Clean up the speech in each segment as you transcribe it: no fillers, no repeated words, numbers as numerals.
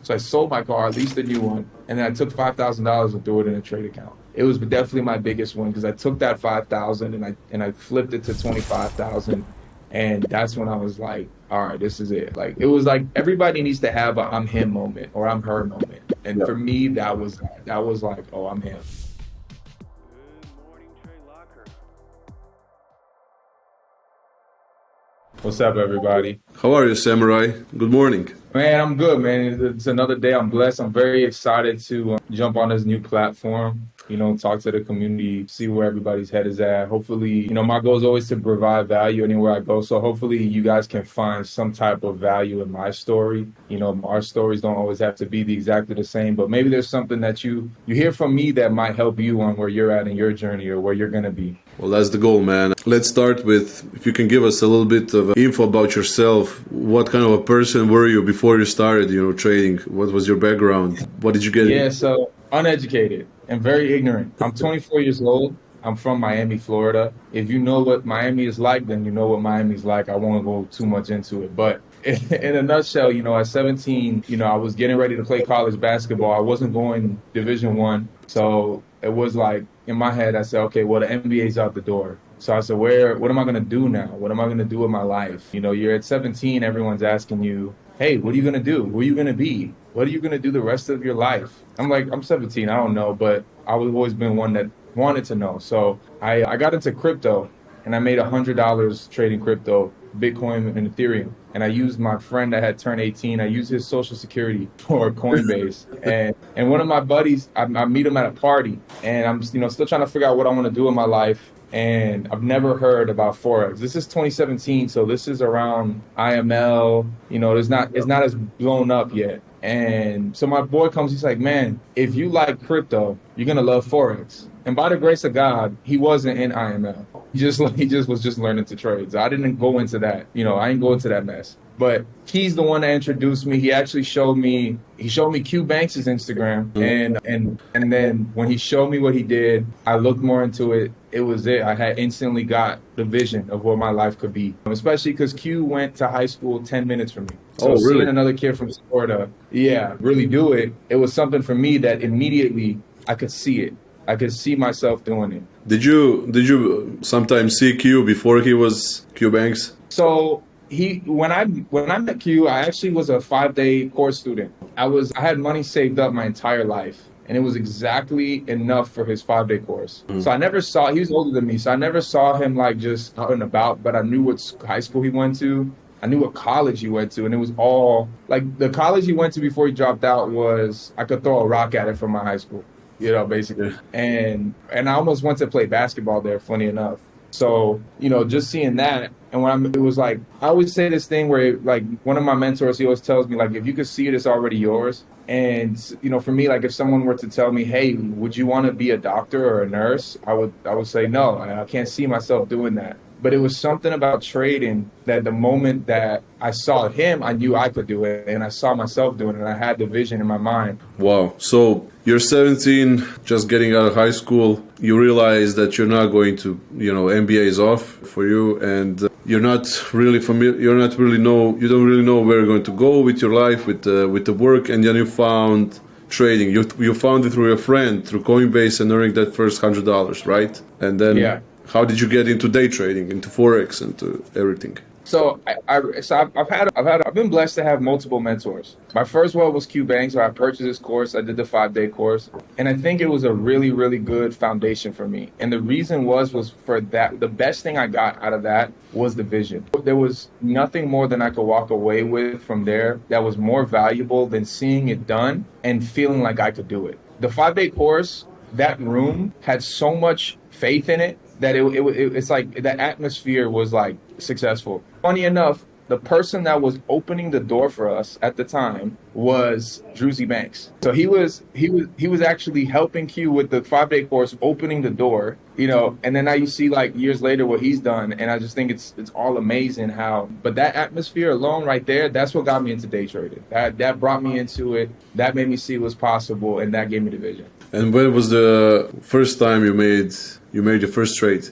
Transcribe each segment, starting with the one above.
So I sold my car, leased a new one, and then I took $5,000 and threw it in a trade account. It was definitely my biggest win because I took that 5,000 and I flipped it to 25,000, and that's when I was like, all right, this is it. Like it was like everybody needs to have a I'm him moment or I'm her moment, and Yeah. for me that was like, oh, I'm him. Good morning, TradeLocker. What's up, everybody? How are you, Samurai? Good morning. Man, I'm good, man. It's another day. I'm blessed. I'm very excited to jump on this new platform, talk to the community, see where everybody's head is at. Hopefully, my goal is always to provide value anywhere I go. So hopefully you guys can find some type of value in my story. Our stories don't always have to be exactly the same, but maybe there's something that you hear from me that might help you on where you're at in your journey or where you're going to be. Well, that's the goal, man. Let's start with, if you can give us a little bit of info about yourself. What kind of a person were you before you started, trading? What was your background? What did you get? Yeah, so uneducated and very ignorant. I'm 24 years old. I'm from Miami, Florida. If you know what Miami is like, then you know what Miami's like. I won't go too much into it. But in a nutshell, at 17, I was getting ready to play college basketball. I wasn't going Division I. So it was like, in my head, I said, okay, well, the NBA's out the door. So I said, what am I going to do now? What am I going to do with my life? You're at 17, everyone's asking you, hey, what are you going to do? Who are you going to be? What are you going to do the rest of your life? I'm like, I'm 17, I don't know, but I've always been one that wanted to know. So I got into crypto and I made $100 trading crypto, Bitcoin and Ethereum. And I used my friend that had turned 18. I used his social security for Coinbase. and one of my buddies, I meet him at a party and I'm still trying to figure out what I want to do in my life. And I've never heard about forex. This is 2017, so this is around IML. It's not as blown up yet. And so my boy comes, he's like, man, if you like crypto, you're gonna love forex. And by the grace of God, he wasn't in IML. He just was learning to trade. So I didn't go into that. I didn't go into that mess. But he's the one that introduced me. He actually showed me Q Banks' Instagram. And then when he showed me what he did, I looked more into it. It was it. I had instantly got the vision of what my life could be, especially because Q went to high school 10 minutes from me. So really? Seeing another kid from Florida, really do it. It was something for me that immediately I could see it. I could see myself doing it. Did you sometimes see Q before he was Q Banks? So when I met Q, I actually was a 5-day course student. I had money saved up my entire life, and it was exactly enough for his 5-day course. So I never saw, he was older than me, so I never saw him like just out and about, but I knew what high school he went to. I knew what college he went to, and it was all like the college he went to before he dropped out was, I could throw a rock at it from my high school, basically. And I almost went to play basketball there, funny enough. So, just seeing that, and it was like, I always say this thing where, like, one of my mentors, he always tells me, like, if you could see it, it's already yours. And, for me, like, if someone were to tell me, hey, would you want to be a doctor or a nurse? I would say, no, I can't see myself doing that. But it was something about trading that the moment that I saw him, I knew I could do it. And I saw myself doing it. And I had the vision in my mind. Wow. So you're 17, just getting out of high school. You realize that you're not going to, MBA is off for you. And you're not really familiar. You don't really know where you're going to go with your life, with the work. And then you found trading. You found it through your friend, through Coinbase, and earning that first $100, right? And then... Yeah. How did you get into day trading, into forex, into everything? So I've been blessed to have multiple mentors. My first one was Q Banks, where I purchased this course. I did the 5-day course, and I think it was a really, really good foundation for me. And the reason was for that. The best thing I got out of that was the vision. There was nothing more than I could walk away with from there that was more valuable than seeing it done and feeling like I could do it. The 5-day course, that room had so much faith in it that it's like the atmosphere was like successful. Funny enough, the person that was opening the door for us at the time was Druzy Banks. So he was actually helping Q with the 5-day course, opening the door, and then now you see like years later what he's done. And I just think it's all amazing but that atmosphere alone right there, that's what got me into day trading. That brought me into it. That made me see what's possible. And that gave me the vision. And when was the first time you made your first trade?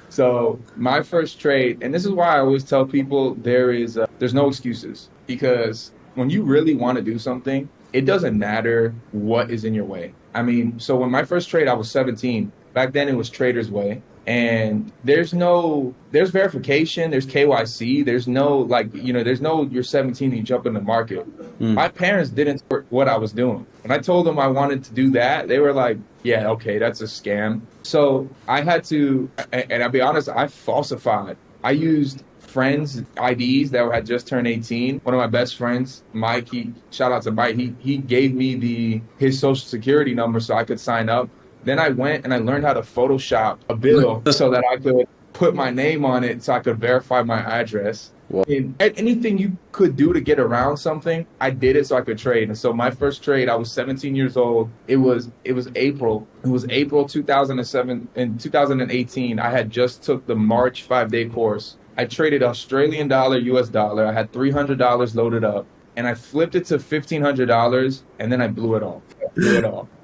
So my first trade, and this is why I always tell people there's no excuses, because when you really want to do something it doesn't matter what is in your way. I mean, so when my first trade, I was 17. Back then it was Trader's Way. And there's verification, there's KYC, there's no there's no you're 17 and you jump in the market. My parents didn't support what I was doing. When I told them I wanted to do that, they were like, yeah, okay, that's a scam. So I had to, and I'll be honest, I falsified. I used friends' IDs that had just turned 18. One of my best friends, Mike, shout out to Mike, he gave me his social security number so I could sign up. Then I went and I learned how to Photoshop a bill so that I could put my name on it so I could verify my address. Wow. And anything you could do to get around something, I did it so I could trade. And so my first trade, I was 17 years old. It was April. It was April 2007. In 2018, I had just took the March 5-day course. I traded Australian dollar, US dollar. I had $300 loaded up. And I flipped it to $1,500, and then I blew it all.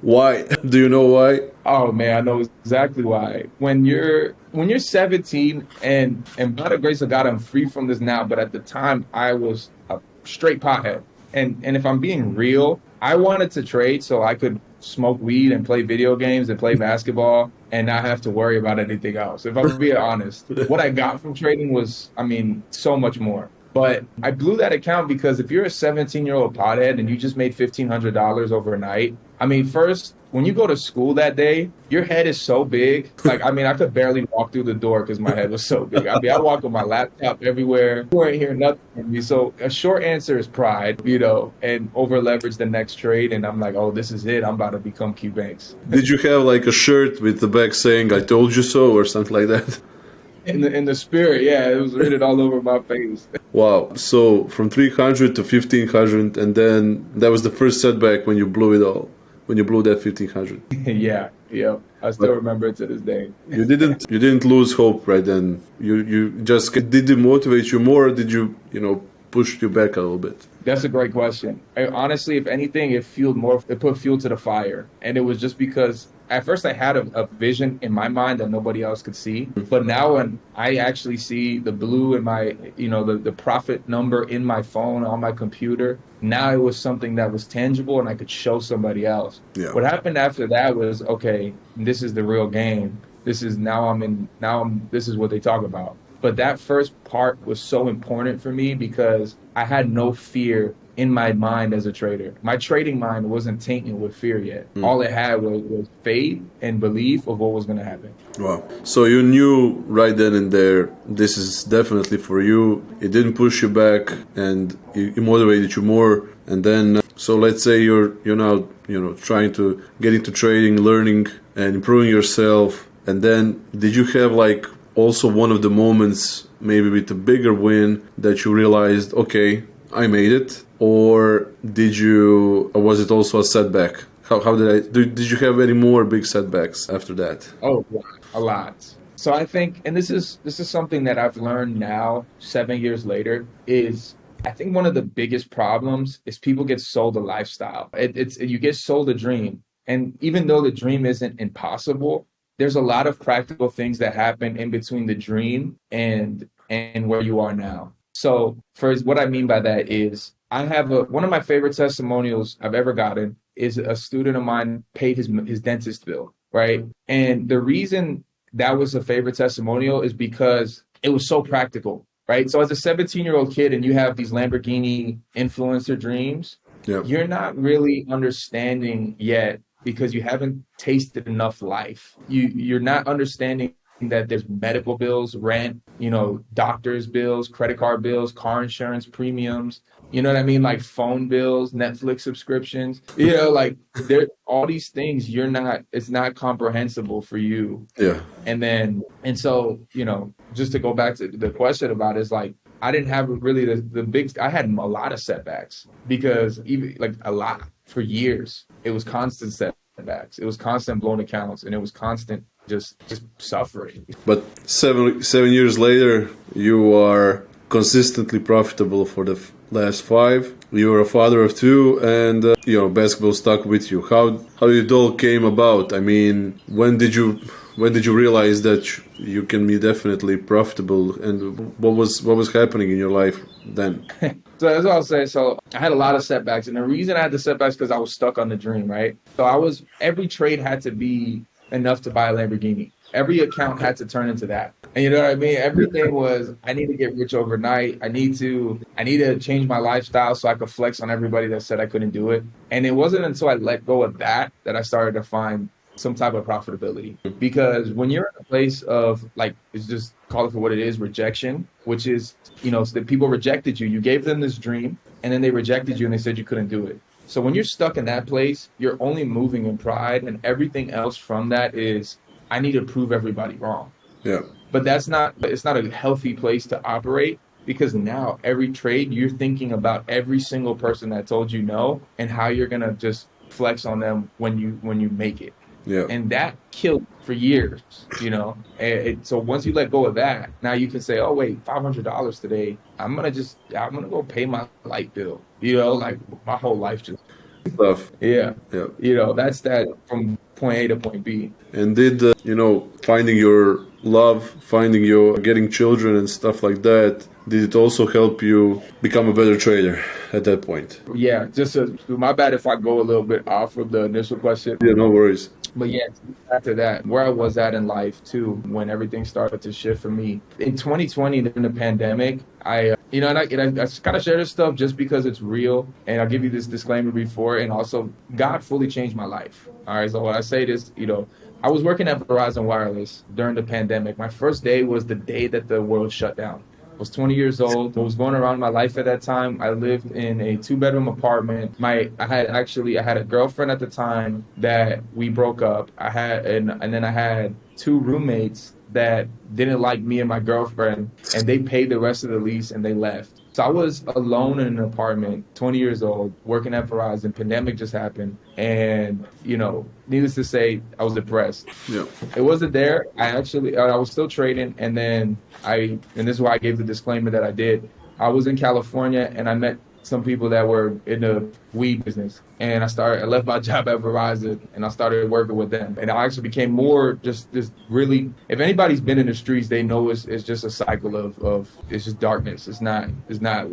Why? Do you know why? Oh man, I know exactly why. When you're 17, and by the grace of God, I'm free from this now. But at the time, I was a straight pothead. And if I'm being real, I wanted to trade so I could smoke weed and play video games and play basketball and not have to worry about anything else. If I'm being honest, what I got from trading was, so much more. But I blew that account because if you're a 17-year-old pothead and you just made $1,500 overnight, first, when you go to school that day, your head is so big. I could barely walk through the door because my head was so big. I walk with my laptop everywhere. You ain't hear nothing from me. So a short answer is pride, and over leverage the next trade. And I'm like, oh, this is it. I'm about to become Q Banks. Did you have like a shirt with the back saying, I told you so, or something like that? In the spirit, yeah, it was written all over my face. Wow. So from 300 to 1,500, and then that was the first setback when you blew it all, when you blew that 1,500. Yeah. I still remember it to this day. You didn't lose hope right then. You just did it motivate you more, or did you push you back a little bit? That's a great question. Honestly, if anything, it put fuel to the fire. And it was just because at first I had a vision in my mind that nobody else could see. But now when I actually see the blue in my, the profit number in my phone, on my computer, now it was something that was tangible and I could show somebody else. Yeah. What happened after that was, okay, this is the real game. This is this is what they talk about. But that first part was so important for me because I had no fear in my mind as a trader. My trading mind wasn't tainted with fear yet. All it had was faith and belief of what was going to happen. Wow. So you knew right then and there, this is definitely for you. It didn't push you back and it motivated you more. And then, so let's say you're now, trying to get into trading, learning and improving yourself. And then did you have also one of the moments, maybe with a bigger win, that you realized, okay, I made it? Or was it also a setback? Did you have any more big setbacks after that? Oh, a lot. So I think, and this is something that I've learned now, 7 years later, is I think one of the biggest problems is people get sold a lifestyle. You get sold a dream. And even though the dream isn't impossible, there's a lot of practical things that happen in between the dream and where you are now. So what I mean by that is I have one of my favorite testimonials I've ever gotten is a student of mine paid his dentist bill, right? And the reason that was a favorite testimonial is because it was so practical, right? So as a 17-year-old kid and you have these Lamborghini influencer dreams, Yep. You're not really understanding yet because you haven't tasted enough life. You're not understanding that there's medical bills, rent, doctor's bills, credit card bills, car insurance premiums, you know what I mean? Like phone bills, Netflix subscriptions, like there, all these things it's not comprehensible for you. Yeah. And so, just to go back to the question about it, is like, I didn't have really I had a lot of setbacks because even a lot for years, it was constant setbacks. It was constant blown accounts and it was constant just suffering. But seven years later, you are consistently profitable for the last 5. You're a father of 2, and basketball stuck with you. How it all came about? I mean, when did you when did you realize that you can be definitely profitable, and what was happening in your life then? So that's what I'll say. So I had a lot of setbacks, and the reason I had the setbacks because I was stuck on the dream, right? So every trade had to be enough to buy a Lamborghini. Every account had to turn into that. And you know what I mean? Everything was, I need to get rich overnight. I need to change my lifestyle so I could flex on everybody that said I couldn't do it. And it wasn't until I let go of that I started to find some type of profitability. Because when you're in a place of like, it's just call it for what it is, rejection, which is, so that people rejected you. You gave them this dream and then they rejected you and they said you couldn't do it. So when you're stuck in that place, you're only moving in pride, and everything else from that is, I need to prove everybody wrong. Yeah. But it's not a healthy place to operate, because now every trade you're thinking about every single person that told you no and how you're going to just flex on them when you make it. Yeah. And that killed for years, so once you let go of that, now you can say, oh wait, $500 today, I'm going to go pay my light bill, like my whole life just Stuff. yeah. Yeah. That's that from point A to point B. And did finding your love, finding your getting children and stuff like that, did it also help you become a better trader at that point? Yeah, my bad if I go a little bit off of the initial question. Yeah, no worries. But yeah, after that, where I was at in life too, when everything started to shift for me in 2020 during the pandemic, I kind of share this stuff just because it's real, and I'll give you this disclaimer before, and also God fully changed my life. All right, so when I say this, I was working at Verizon Wireless during the pandemic. My first day was the day that the world shut down. I was 20 years old. I was going around my life at that time. I lived in a 2-bedroom apartment. I had a girlfriend at the time that we broke up. And then I had 2 roommates that didn't like me and my girlfriend, and they paid the rest of the lease and they left. So I was alone in an apartment, 20 years old, working at Verizon. Pandemic just happened. And, needless to say, I was depressed. Yeah. It wasn't there. I was still trading. And then and this is why I gave the disclaimer that I did. I was in California and I met some people that were in the weed business. And I left my job at Verizon and I started working with them. And I actually became more just really, if anybody's been in the streets, they know it's just a cycle of it's just darkness. It's not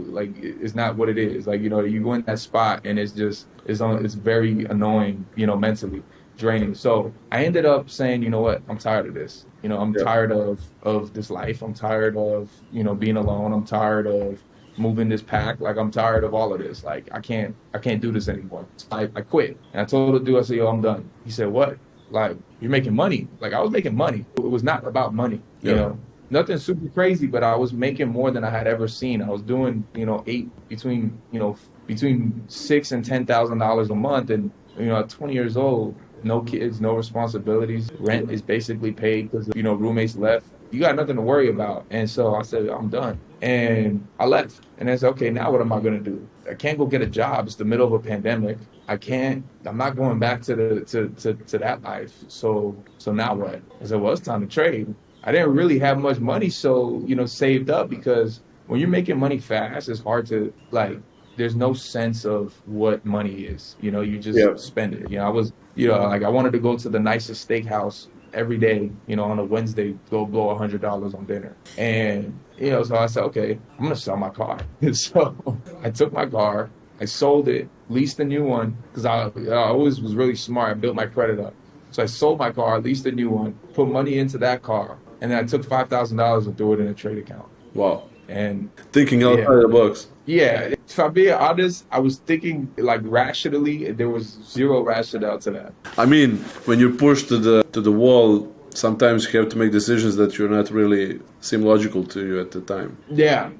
what it is. Like, you go in that spot and it's very annoying, mentally draining. So I ended up saying, you know what, I'm tired of this. I'm tired of this life. I'm tired of, being alone. I'm tired of moving this pack. Like, I'm tired of all of this. Like, I can't do this anymore. So I quit. And I told the dude, I said, yo, I'm done. He said, what? Like, you're making money. Like, I was making money. It was not about money, nothing super crazy, but I was making more than I had ever seen. I was doing, between $6,000 and $10,000 a month. And, at 20 years old, no kids, no responsibilities. Rent is basically paid because, roommates left. You got nothing to worry about. And so I said, I'm done. And I left. And I said, okay, now what am I going to do? I can't go get a job. It's the middle of a pandemic. I'm not going back to that life. So now what? I said, well, it's time to trade. I didn't really have much money, so, saved up, because when you're making money fast, it's hard to, there's no sense of what money is. You just spend it. I was, I wanted to go to the nicest steakhouse every day, on a Wednesday, go blow $100 on dinner. And, so I said, okay, I'm going to sell my car. So I took my car, I sold it, leased a new one, because I always was really smart. I built my credit up. So I sold my car, leased a new one, put money into that car, and then I took $5,000 and threw it in a trade account. Wow. And thinking outside the box. Yeah, if I'm being honest, I was thinking rationally, and there was zero rationale to that. I mean, when you're pushed to the wall, sometimes you have to make decisions that you're not really seem logical to you at the time. Yeah,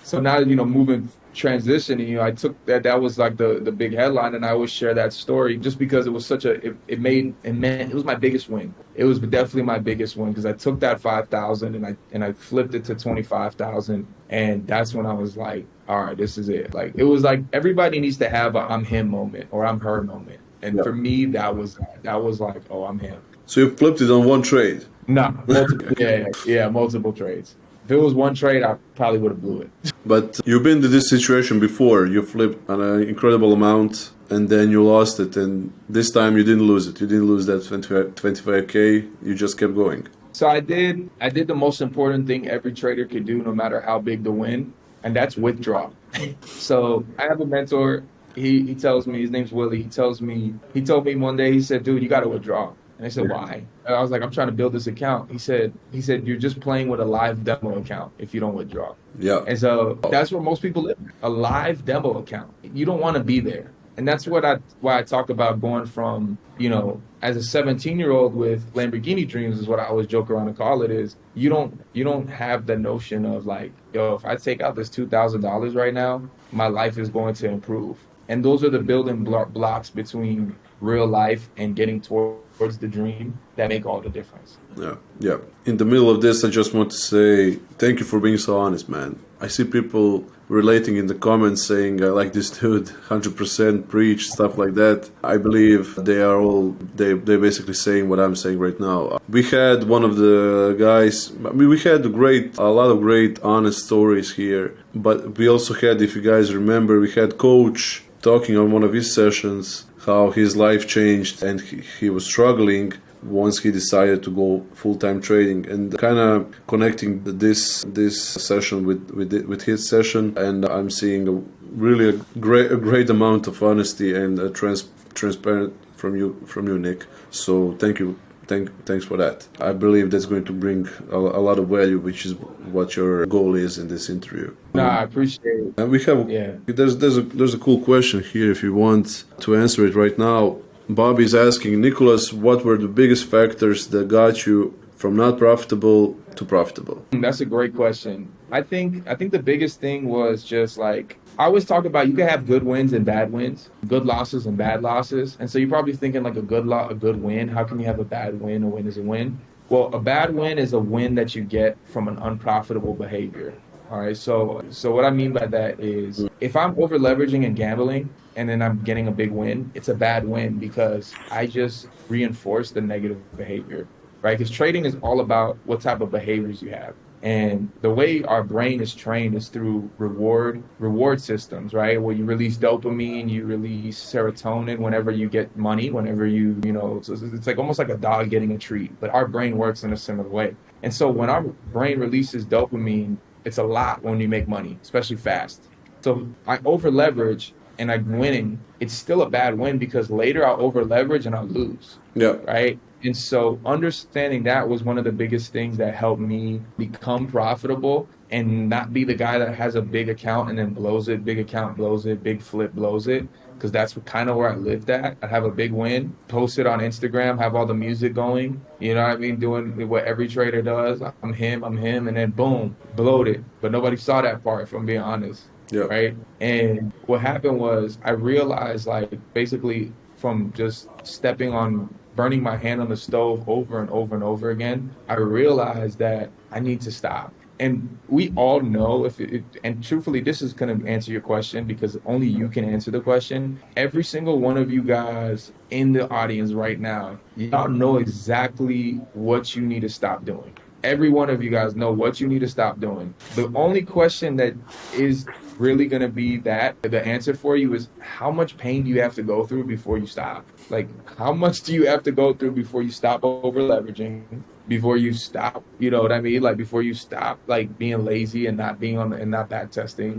so now, moving, transitioning, I took that was like the big headline, and I always share that story just because it was it was my biggest win. It was definitely my biggest win, because I took that 5,000 and I flipped it to 25,000, and that's when I was like, all right, this is it. Like, it was like everybody needs to have a I'm him moment or I'm her moment, and for me that was like, oh, I'm him. So you flipped it on one trade? Nah, multiple, multiple trades. If it was one trade, I probably would have blew it. But you've been to this situation before. You flipped an incredible amount and then you lost it. And this time you didn't lose it. You didn't lose that 25K. You just kept going. So I did the most important thing every trader could do, no matter how big the win, and that's withdraw. So I have a mentor. He tells me, his name's Willie. He told me one day, he said, dude, you got to withdraw. And I said, why? And I was like, I'm trying to build this account. He said, you're just playing with a live demo account if you don't withdraw. Yeah. And so that's where most people live, a live demo account. You don't want to be there. And that's why I talk about going from, as a 17-year-old with Lamborghini dreams is what I always joke around and call it is you don't have the notion of like, yo, if I take out this $2,000 right now, my life is going to improve. And those are the building blocks between real life and getting towards the dream that make all the difference. Yeah. In the middle of this, I just want to say thank you for being so honest, man. I see people relating in the comments saying, I like this dude, 100% preach, stuff like that. I believe they're basically saying what I'm saying right now. We had one of the guys, we had a lot of great, honest stories here. But we also had, if you guys remember, we had Coach talking on one of his sessions how his life changed and he was struggling once he decided to go full-time trading, and kind of connecting this session with his session, and I'm seeing a great amount of honesty and transparent from you, Nick. So thank you. Thanks for that. I believe that's going to bring a lot of value, which is what your goal is in this interview. No, I appreciate it. And we have there's a cool question here if you want to answer it right now. Bobby's asking, Nicholas, what were the biggest factors that got you from not profitable to profitable? That's a great question. I think the biggest thing was just like, I always talk about you can have good wins and bad wins, good losses and bad losses. And so you're probably thinking like a good win. How can you have a bad win? A win is a win. Well, a bad win is a win that you get from an unprofitable behavior. All right. So what I mean by that is if I'm over leveraging and gambling and then I'm getting a big win, it's a bad win because I just reinforce the negative behavior, right? Because trading is all about what type of behaviors you have. And the way our brain is trained is through reward systems, right? Where you release dopamine, you release serotonin whenever you get money, whenever it's like almost like a dog getting a treat, but our brain works in a similar way. And so when our brain releases dopamine, it's a lot when you make money, especially fast. So I over leverage and I'm winning, it's still a bad win because later I'll over leverage and I'll lose. Yeah. Right. And so understanding that was one of the biggest things that helped me become profitable and not be the guy that has a big account and then blows it, big account blows it, big flip blows it. Because that's kind of where I lived at. I'd have a big win, post it on Instagram, have all the music going, you know what I mean, doing what every trader does. I'm him, and then boom, blowed it. But nobody saw that part, if I'm being honest. Yeah. Right? And what happened was I realized, like, basically from just burning my hand on the stove over and over and over again, I realized that I need to stop. And we all know and truthfully, this is going to answer your question because only you can answer the question. Every single one of you guys in the audience right now, y'all know exactly what you need to stop doing. Every one of you guys know what you need to stop doing. The only question that is really going to be the answer for you is how much pain do you have to go through before you stop? Like, how much do you have to go through before you stop over leveraging? Before you stop, you know what I mean? Like before you stop like being lazy and not being and not back testing,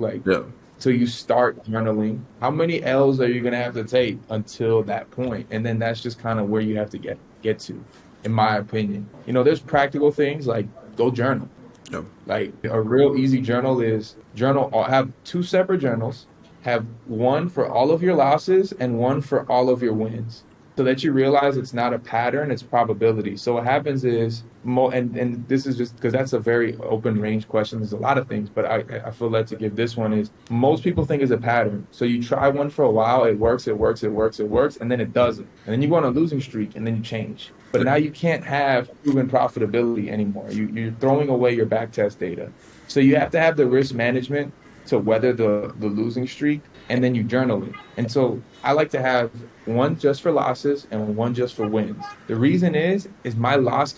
till you start journaling. How many L's are you gonna have to take until that point? And then that's just kind of where you have to get to, in my opinion. You know, there's practical things like go journal. Yep. Like a real easy journal is have two separate journals, have one for all of your losses and one for all of your wins. So that you realize it's not a pattern, it's probability. So what happens is, and this is just because that's a very open range question. There's a lot of things, but I feel led to give this one is most people think it's a pattern. So you try one for a while, it works, and then it doesn't. And then you go on a losing streak and then you change. But now you can't have proven profitability anymore. You're throwing away your backtest data. So you have to have the risk management to weather the losing streak, and then you journal it. And so I like to have one just for losses and one just for wins. The reason is my loss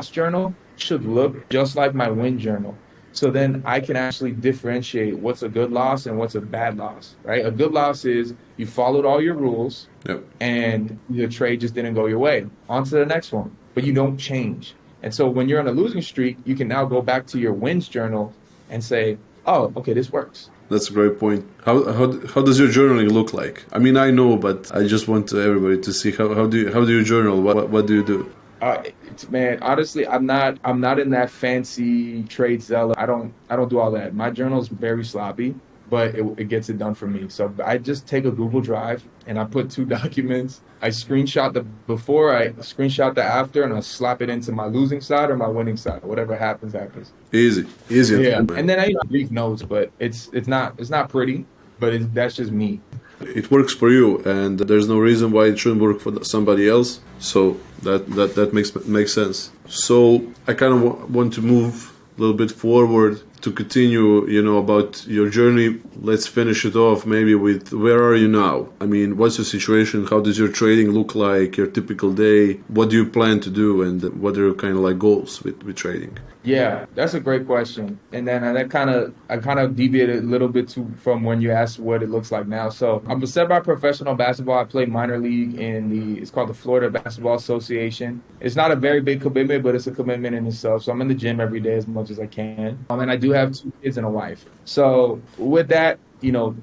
journal should look just like my win journal. So then I can actually differentiate what's a good loss and what's a bad loss, right? A good loss is you followed all your rules Yep. and the trade just didn't go your way. On to the next one, but you don't change. And so when you're on a losing streak, you can now go back to your wins journal and say, oh, okay, this works. That's a great point. How does your journaling look like? I mean, I know, but I just want everybody to see how do you journal? What do you do? Man, honestly, I'm not in that fancy trade zealot. I don't do all that. My journal is very sloppy, but it gets it done for me. So I just take a Google Drive and I put two documents. I screenshot the before, I screenshot the after, and I slap it into my losing side or my winning side. Whatever happens, happens. Easy. Yeah, Man. and then I brief notes, but it's not pretty, but that's just me. It works for you, and there's no reason why it shouldn't work for somebody else. So that makes sense. So I kind of want to move a little bit forward to continue, about your journey. Let's finish it off maybe with where are you now? I mean, what's your situation? How does your trading look like? Your typical day? What do you plan to do? And what are your kind of like goals with trading? Yeah, that's a great question. And then I kind of deviated a little bit from when you asked what it looks like now. So I'm a semi-professional basketball. I play minor league it's called the Florida Basketball Association. It's not a very big commitment, but it's a commitment in itself. So I'm in the gym every day as much as I can. And I do have 2 kids and a wife. So with that,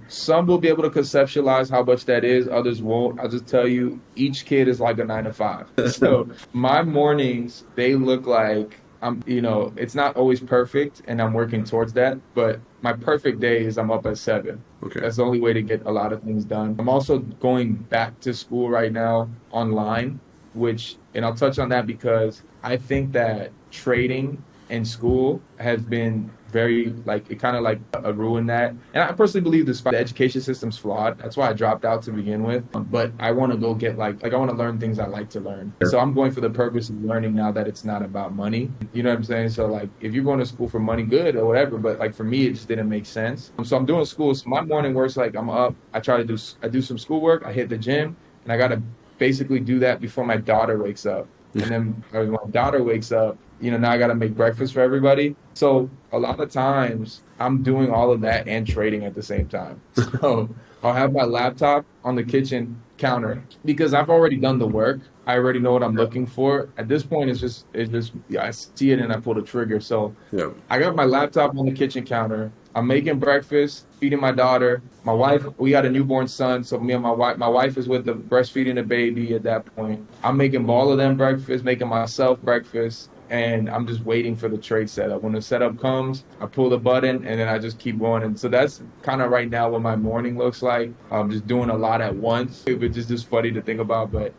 some will be able to conceptualize how much that is. Others won't. I'll just tell you, each kid is like a 9 to 5. So my mornings, they look like it's not always perfect, and I'm working towards that. But my perfect day is I'm up at 7. Okay. That's the only way to get a lot of things done. I'm also going back to school right now online, and I'll touch on that because I think that trading in school has been very it kind of ruined that. And I personally believe the education system's flawed. That's why I dropped out to begin with. But I want to go get I want to learn things I like to learn. So I'm going for the purpose of learning now that it's not about money. You know what I'm saying? So if you're going to school for money, good or whatever. But for me, it just didn't make sense. So I'm doing school. So my morning works I'm up. I do some schoolwork. I hit the gym, and I got to basically do that before my daughter wakes up. And then when my daughter wakes up, now I got to make breakfast for everybody. So a lot of times I'm doing all of that and trading at the same time. So I'll have my laptop on the kitchen counter because I've already done the work. I already know what I'm looking for. At this point, it's just I see it and I pull the trigger. So yeah. I got my laptop on the kitchen counter. I'm making breakfast, feeding my daughter. My wife, we got a newborn son, so me and my wife is with the breastfeeding the baby at that point. I'm making all of them breakfast, making myself breakfast, and I'm just waiting for the trade setup. When the setup comes, I pull the button, and then I just keep going. And so that's kind of right now what my morning looks like. I'm just doing a lot at once. It's just funny to think about, but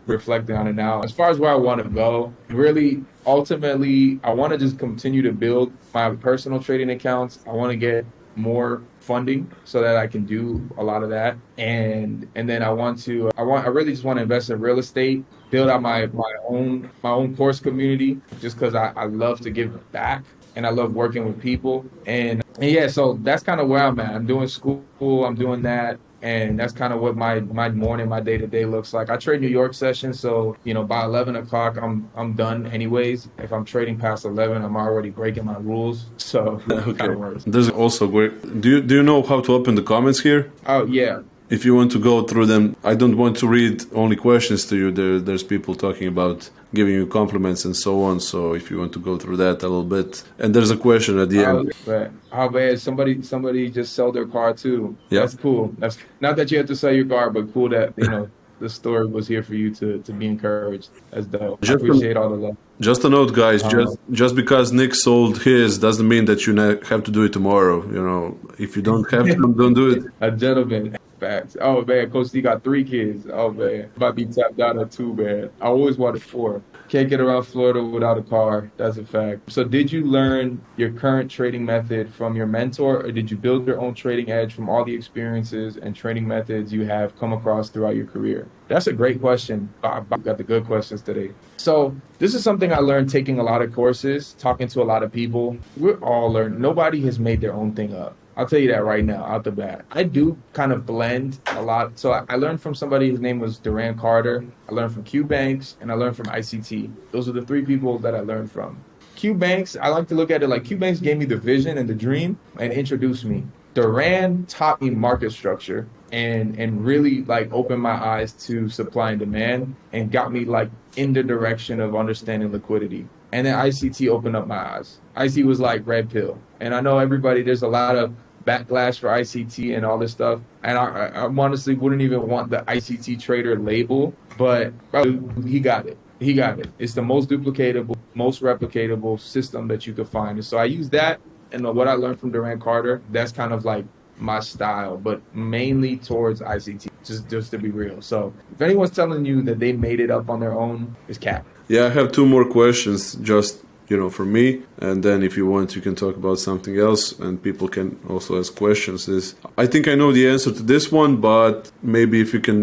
reflecting on it now. As far as where I want to go, really, ultimately, I want to just continue to build my personal trading accounts. I want to get more funding so that I can do a lot of that. And then I really just want to invest in real estate, build out my own course community just because I love to give back and I love working with people. And yeah, so that's kind of where I'm at. I'm doing school, I'm doing that. And that's kind of what my morning, my day-to-day looks like. I trade New York sessions, so by 11 o'clock I'm done anyways. If I'm trading past 11, I'm already breaking my rules. So Okay. kind of works. There's also great. Do you know how to open the comments here? Oh yeah. If you want to go through them, I don't want to read only questions to you. There's people talking about giving you compliments and so on. So if you want to go through that a little bit, and there's a question at the end. But how bad somebody just sold their car too. Yeah. That's cool. That's not that you have to sell your car, but cool that the story was here for you to be encouraged. That's dope. I appreciate all the love. Just a note, guys. Just because Nick sold his doesn't mean that you have to do it tomorrow. If you don't have to, don't do it. A gentleman. Facts. Oh man, Coach D got 3 kids. Oh man, about to be tapped out at 2, man. I always wanted 4. Can't get around Florida without a car. That's a fact. So did you learn your current trading method from your mentor, or did you build your own trading edge from all the experiences and trading methods you have come across throughout your career? That's a great question. Bob got the good questions today. So this is something I learned taking a lot of courses, talking to a lot of people. We're all learning. Nobody has made their own thing up. I'll tell you that right now, out the bat. I do kind of blend a lot. So I learned from somebody, his name was Duran Carter. I learned from Q Banks, and I learned from ICT. Those are the 3 people that I learned from. Q Banks, I like to look at it like Q Banks gave me the vision and the dream and introduced me. Duran taught me market structure and really like opened my eyes to supply and demand and got me like in the direction of understanding liquidity. And then ICT opened up my eyes. ICT was like red pill. And I know everybody, there's a lot of backlash for ICT and all this stuff. And I honestly wouldn't even want the ICT trader label, but bro, he got it. He got it. It's the most duplicatable, most replicatable system that you could find. And so I use that and what I learned from Durant Carter. That's kind of like my style, but mainly towards ICT, just to be real. So if anyone's telling you that they made it up on their own, it's cap. Yeah, I have two more questions just, for me. And then if you want, you can talk about something else and people can also ask questions. I think I know the answer to this one, but maybe if you can,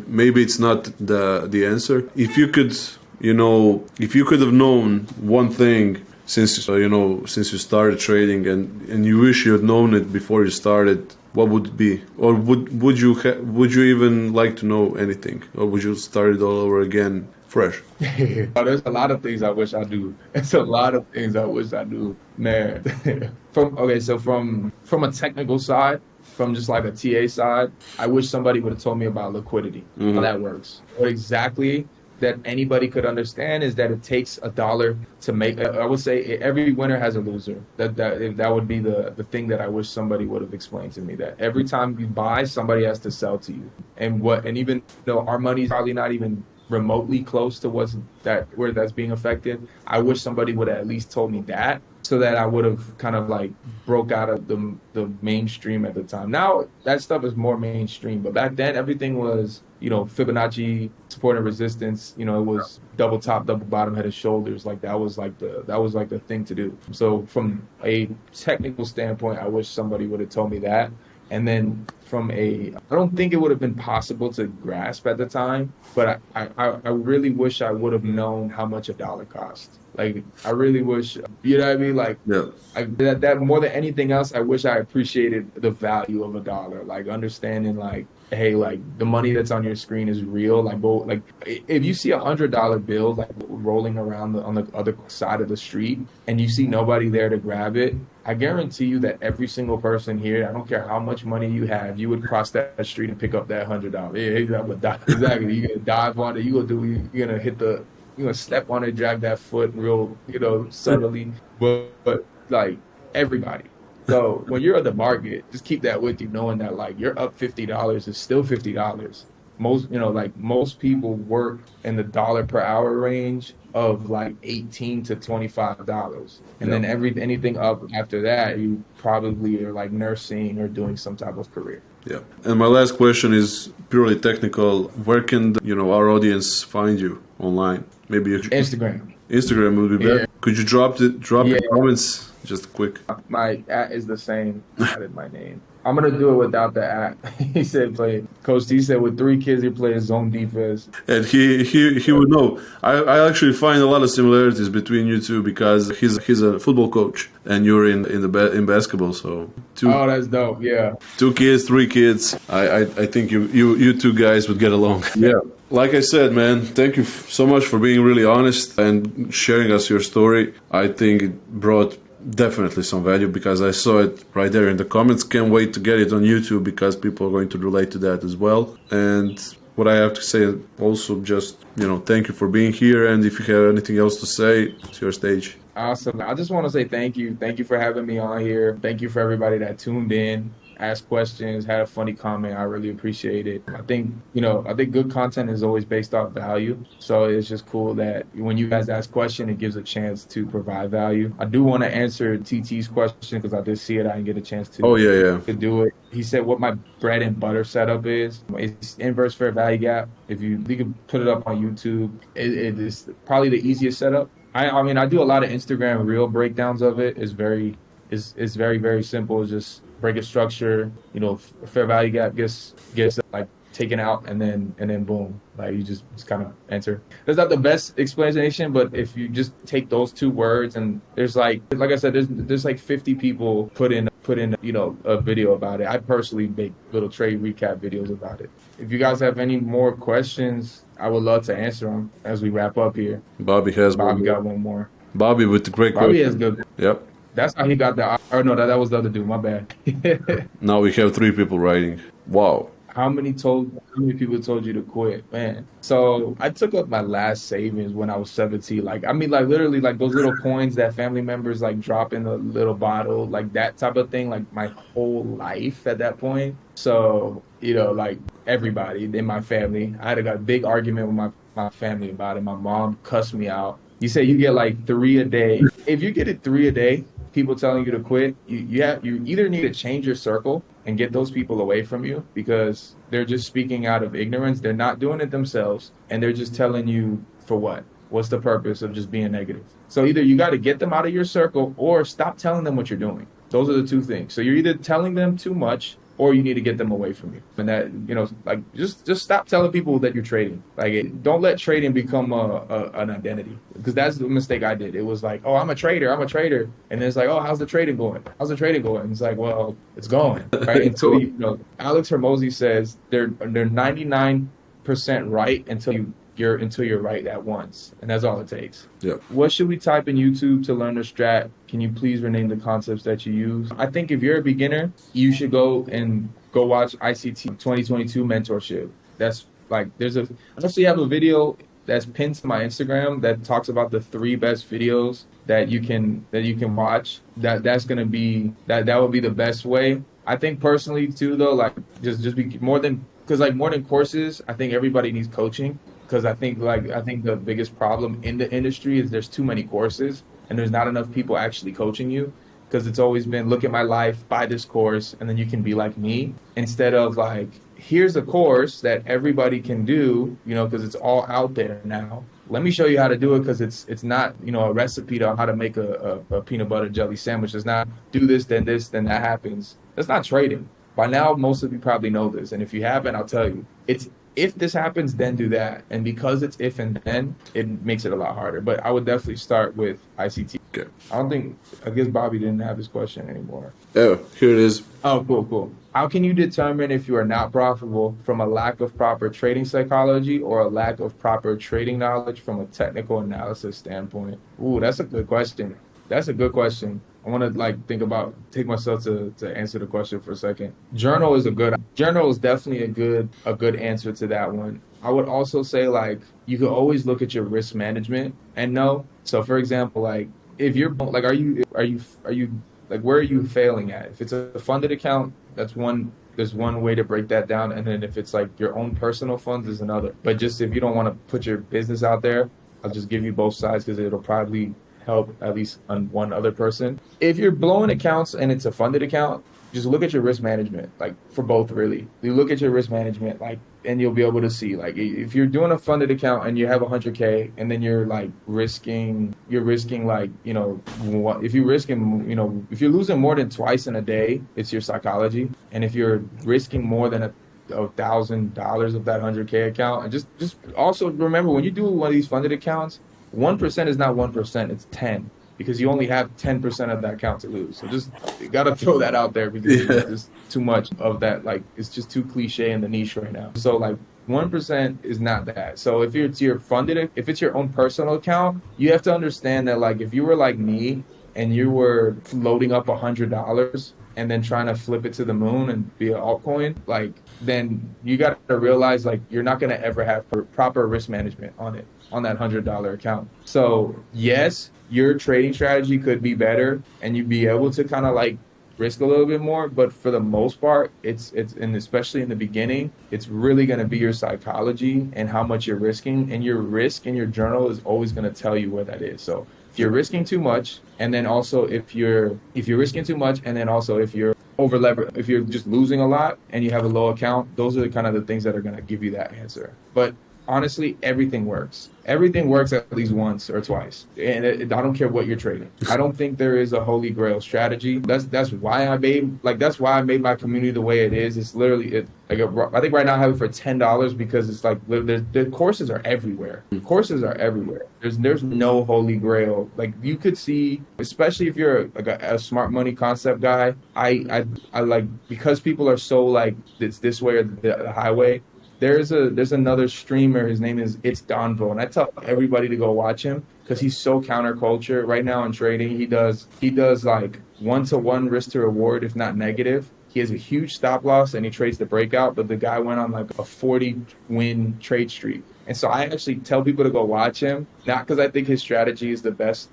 maybe it's not the answer. If you could, if you could have known one thing since you started trading and you wish you had known it before you started, what would it be? Or would you even like to know anything, or would you start it all over again fresh? There's a lot of things I wish I knew. It's a lot of things I wish I knew, man. From a technical side, from just like a TA side, I wish somebody would have told me about liquidity, how that works. What exactly that anybody could understand is that it takes $1 to make. I would say every winner has a loser. That would be the thing that I wish somebody would have explained to me. That every time you buy, somebody has to sell to you, and even though our money's probably not even remotely close to where that's being affected, I wish somebody would have at least told me that, so that I would have kind of like broke out of the mainstream at the time. Now that stuff is more mainstream, but back then everything was, Fibonacci, support and resistance. It was double top, double bottom, head and shoulders. Like that was like the thing to do. So from a technical standpoint, I wish somebody would have told me that. And then I don't think it would have been possible to grasp at the time, but I really wish I would have known how much $1 cost. Like, I really wish, you know what I mean? Like, Yeah. That more than anything else, I wish I appreciated the value of $1. Like, understanding, like, hey, like, the money that's on your screen is real. Like, if you see $100 bill, like, rolling around on the other side of the street, and you see nobody there to grab it, I guarantee you that every single person here, I don't care how much money you have, you would cross that street and pick up that $100. Yeah, exactly. You're gonna dive on it. You're gonna step on it, drag that foot real, subtly. But like everybody. So when you're in the market, just keep that with you, knowing that like you're up $50 is still $50. Most people work in the dollar per hour range of like $18 to $25. And then anything up after that, you probably are like nursing or doing some type of career. Yeah. And my last question is purely technical. Where can our audience find you online? Maybe Instagram. Instagram would be better. Could you drop the comments just quick? My @ is the same. I added my name. I'm gonna do it without the @ He said, Coach D said with 3 kids he plays zone defense. And he would know. I actually find a lot of similarities between you two because he's a football coach and you're in basketball. So Oh, that's dope. Yeah. 2 kids, 3 kids. I think you two guys would get along. Yeah. Like I said, man, thank you so much for being really honest and sharing us your story. I think it brought definitely some value because I saw it right there in the comments. Can't wait to get it on YouTube because people are going to relate to that as well. And what I have to say also just, thank you for being here. And if you have anything else to say, it's your stage. Awesome. I just want to say thank you. Thank you for having me on here. Thank you for everybody that tuned in, asked questions, had a funny comment. I really appreciate it. I think good content is always based off value. So it's just cool that when you guys ask questions, it gives a chance to provide value. I do want to answer TT's question because I did see it. I didn't get a chance to, to do it. He said what my bread and butter setup is. It's inverse fair value gap. If you can put it up on YouTube, it is probably the easiest setup. I mean, I do a lot of Instagram reel breakdowns of it. It's very, very simple. It's just break a structure, fair value gap gets like taken out and then boom, like you just kind of enter. That's not the best explanation, but if you just take those 2 words and there's like I said, there's like 50 people put in a video about it. I personally make little trade recap videos about it. If you guys have any more questions, I would love to answer them as we wrap up here. Bobby got one more. Bobby with the great Bobby question. has good. Yep. That's how he got the. Or no, that was the other dude. My bad. Now we have 3 people writing. Wow. How many people told you to quit, man? So I took up my last savings when I was 17. Like, I mean, like literally like those little coins that family members like drop in a little bottle, like that type of thing, like my whole life at that point. So, like everybody in my family, I had got a big argument with my family about it. My mom cussed me out. You say you get like three a day. If you get it three a day, people telling you to quit, you either need to change your circle and get those people away from you because they're just speaking out of ignorance. They're not doing it themselves, and they're just telling you for what? What's the purpose of just being negative? So either you got to get them out of your circle or stop telling them what you're doing. Those are the two things. So you're either telling them too much or you need to get them away from you. And that, like just stop telling people that you're trading. Like, don't let trading become an identity, because that's the mistake I did. It was like, oh, I'm a trader. And then it's like, oh, how's the trading going? And it's like, well, it's going, right? Until Alex Hermosi says they're 99% right until you're right at once, and that's all it takes. Yep. What should we type in YouTube to learn the strat? Can you please rename the concepts that you use? I think if you're a beginner, you should go watch ICT 2022 mentorship. That's like I actually have a video that's pinned to my Instagram that talks about the 3 best videos that you can watch. That's gonna be that would be the best way. I think personally too though, like just be more than courses. I think everybody needs coaching. Because I think the biggest problem in the industry is there's too many courses and there's not enough people actually coaching you. Because it's always been, look at my life, buy this course, and then you can be like me. Instead of like, here's a course that everybody can do, because it's all out there now. Let me show you how to do it, because it's not, a recipe on how to make a peanut butter jelly sandwich. It's not do this, then that happens. That's not trading. By now, most of you probably know this. And if you haven't, I'll tell you. It's if this happens, then do that. And because it's if and then, it makes it a lot harder. But I would definitely start with ICT. Okay. I guess Bobby didn't have his question anymore. Oh, here it is. Oh, cool. How can you determine if you are not profitable from a lack of proper trading psychology or a lack of proper trading knowledge from a technical analysis standpoint? Ooh, that's a good question. I want to take myself to answer the question for a second. Journal is definitely a good answer to that one. I would also say you could always look at your risk management and know. So for example, if you're are you where are you failing at? If it's a funded account, there's one way to break that down. And then if it's your own personal funds is another. But just if you don't want to put your business out there, I'll just give you both sides because it'll probably help at least on one other person. If you're blowing accounts and it's a funded account, just look at your risk management, for both really. You look at your risk management, and you'll be able to see, if you're doing a funded account and you have 100K and then you're risking if you're losing more than twice in a day, it's your psychology. And if you're risking more than $1,000 of that 100K account, and just also remember when you do one of these funded accounts, 1% is not 1%, it's 10, because you only have 10% of that account to lose. So just you gotta throw that out there because there's too much of that. It's just too cliche in the niche right now. So 1% is not that. So if it's your own personal account, you have to understand that if you were like me and you were loading up $100 and then trying to flip it to the moon and be an altcoin, then you got to realize you're not going to ever have proper risk management on that $100 account. So yes, your trading strategy could be better and you'd be able to kind of risk a little bit more, but for the most part, it's and especially in the beginning, it's really going to be your psychology and how much you're risking, and your risk in your journal is always going to tell you where that is. So if you're risking too much, and then also if you're risking too much, and then also if you're over leveraged, if you're just losing a lot and you have a low account, those are the kind of the things that are going to give you that answer. But honestly, everything works. Everything works at least once or twice. And I don't care what you're trading. I don't think there is a holy grail strategy. That's why I made my community the way it is. It's literally I think right now I have it for $10 because it's the courses are everywhere. Courses are everywhere. There's no holy grail. You could see, especially if you're a smart money concept guy, I because people are so it's this way or the highway. There's another streamer. His name is It's Donvo, and I tell everybody to go watch him because he's so counterculture right now in trading. He does like 1-to-1 risk to reward, if not negative. He has a huge stop loss and he trades the breakout, but the guy went on like a 40 win trade streak. And so I actually tell people to go watch him, not because I think his strategy is the best,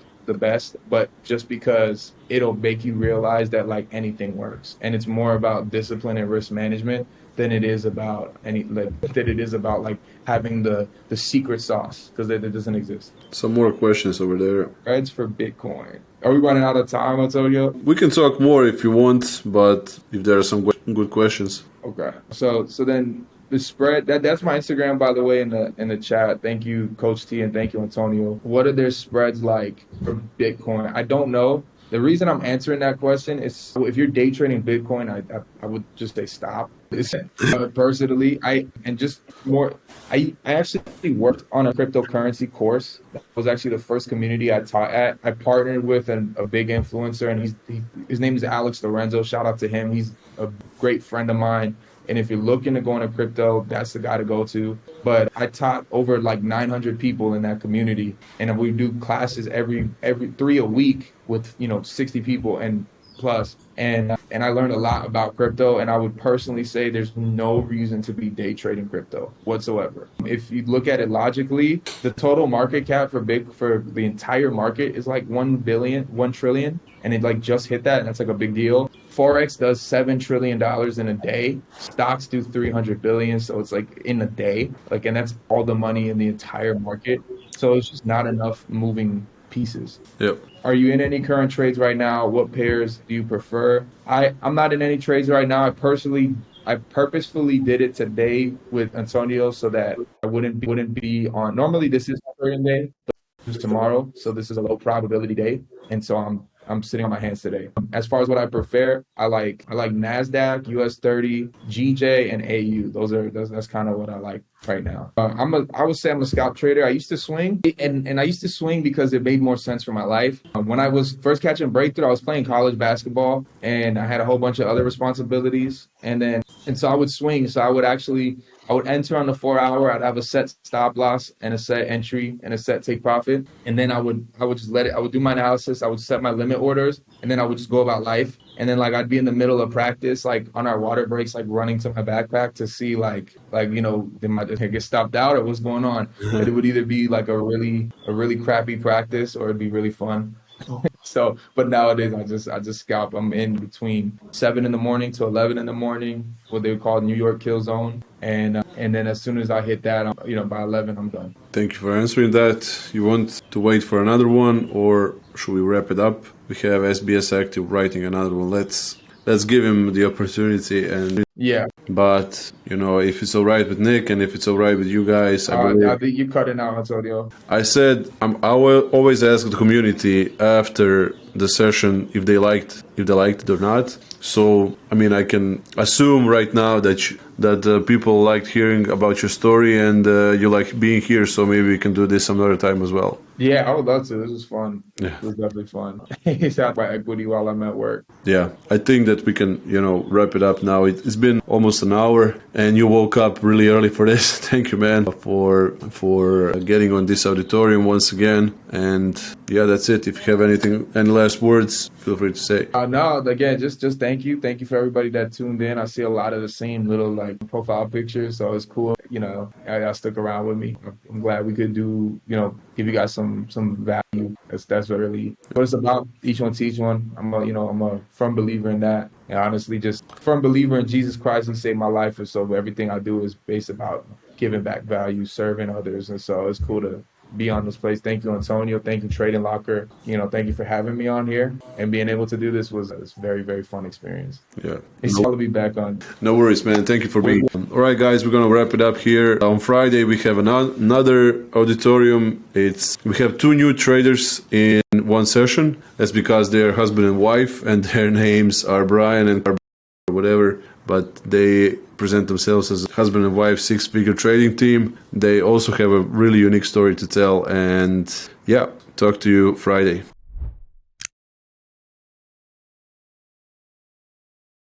but just because it'll make you realize that like anything works. And it's more about discipline and risk management than it is about like having the secret sauce, because it doesn't exist. Some more questions over there. Spreads for Bitcoin. Are we running out of time, Antonio? We can talk more if you want, but if there are some good questions. Okay. So then the spread, that's my Instagram, by the way, in the chat. Thank you, Coach T, and thank you, Antonio. What are their spreads like for Bitcoin? I don't know. The reason I'm answering that question is, if you're day trading Bitcoin, I would just say stop. Personally, I actually worked on a cryptocurrency course. That was actually the first community I taught at. I partnered with a big influencer, and his name is Alex Lorenzo. Shout out to him. He's a great friend of mine. And if you're looking to go into crypto, that's the guy to go to. But I taught over like 900 people in that community, and we do classes every 3 a week with 60 people and plus. And I learned a lot about crypto, and I would personally say there's no reason to be day trading crypto whatsoever. If you look at it logically, the total market cap for the entire market is like 1 trillion, and it like just hit that, and that's like a big deal. Forex does $7 trillion in a day. Stocks do 300 billion, so it's like in a day, and that's all the money in the entire market. So it's just not enough moving pieces. Yep. Are you in any current trades right now? What pairs do you prefer? I'm not in any trades right now. I purposefully did it today with Antonio so that I wouldn't be on. Normally this is my trading day, but it's tomorrow, so this is a low probability day, and so I'm sitting on my hands today. As far as what I prefer, I like NASDAQ, US 30, GJ, and AU. That's kind of what I like right now. I would say I'm a scalp trader. I used to swing, and I used to swing because it made more sense for my life. When I was first catching breakthrough, I was playing college basketball, and I had a whole bunch of other responsibilities. And so I would swing. So I would enter on the 4 hour. I'd have a set stop loss and a set entry and a set take profit. And then I would just let it. I would do my analysis. I would set my limit orders, and then I would just go about life. And then I'd be in the middle of practice, on our water breaks, running to my backpack to see did I get stopped out or what's going on. But it would either be a really crappy practice, or it'd be really fun. So, but nowadays I just scalp. I'm in between 7 in the morning to 11 in the morning, what they would call New York kill zone, and then as soon as I hit that, by 11 I'm done. Thank you for answering that. You want to wait for another one, or should we wrap it up? We have SBS Active writing another one. Let's give him the opportunity. And yeah. But if it's all right with Nick, and if it's all right with you guys, I think you cut it out, Antonio. I said I will always ask the community after the session if they liked it or not. So I can assume right now that people liked hearing about your story, and you like being here. So maybe we can do this some other time as well. Yeah, I would love to. This was fun. Yeah. It was definitely fun. It's out my equity while I'm at work. Yeah, I think that we can, wrap it up now. It's been almost an hour, and you woke up really early for this. Thank you, man, for getting on this auditorium once again. And yeah, that's it. If you have any last words, feel free to say. No, again, just thank you. Thank you for everybody that tuned in. I see a lot of the same little profile pictures, so it's cool. I stuck around with me. I'm glad we could do, give you guys some value. That's really what it's about. Each one teach one. I'm a firm believer in that. And honestly, just firm believer in Jesus Christ. He saved my life. And so everything I do is based about giving back value, serving others. And so it's cool to be on this place. Thank you, Antonio. Thank you, TradeLocker. Thank you for having me on here, and being able to do this was a very, very fun experience. Yeah. It's all to be back on. No worries, man. Thank you for being on. All right, guys, we're going to wrap it up here. On Friday, we have another auditorium. We have 2 new traders in one session. That's because they're husband and wife, and their names are Brian and whatever, but they present themselves as a husband and wife 6-figure trading team. They also have a really unique story to tell. And yeah, talk to you Friday.